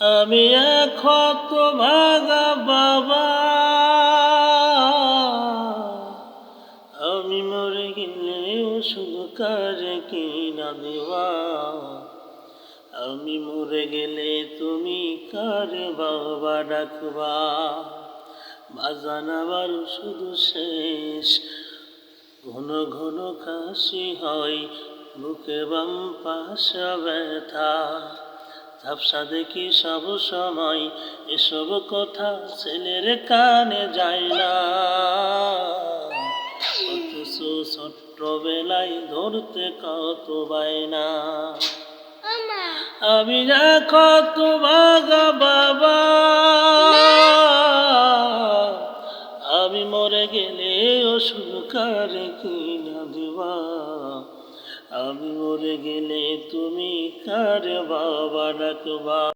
আমি এক ক্ষত ভাগা বাবা, আমি মরে গেলে শুধু কারে কিনা দেওয়া। আমি মরে গেলে তুমি কারে বাবা ডাকবা। বাজান আমার শুধু শেষ, ঘন ঘন কাশি হয়, বুকে বাম পাশা ব্যথা। ঝাপসা দেখি সব সময়, এসব কথা ছেলের কানে যায় না। অথচ ছোট্টবেলায় ধরতে কত বায়না। আমি কত ভাগা বাবা, আমি মরে গেলে ওষুধ কারে কিনা দিবা। আমি মরে গেলে তুমি কারে বাবা ডাকবা।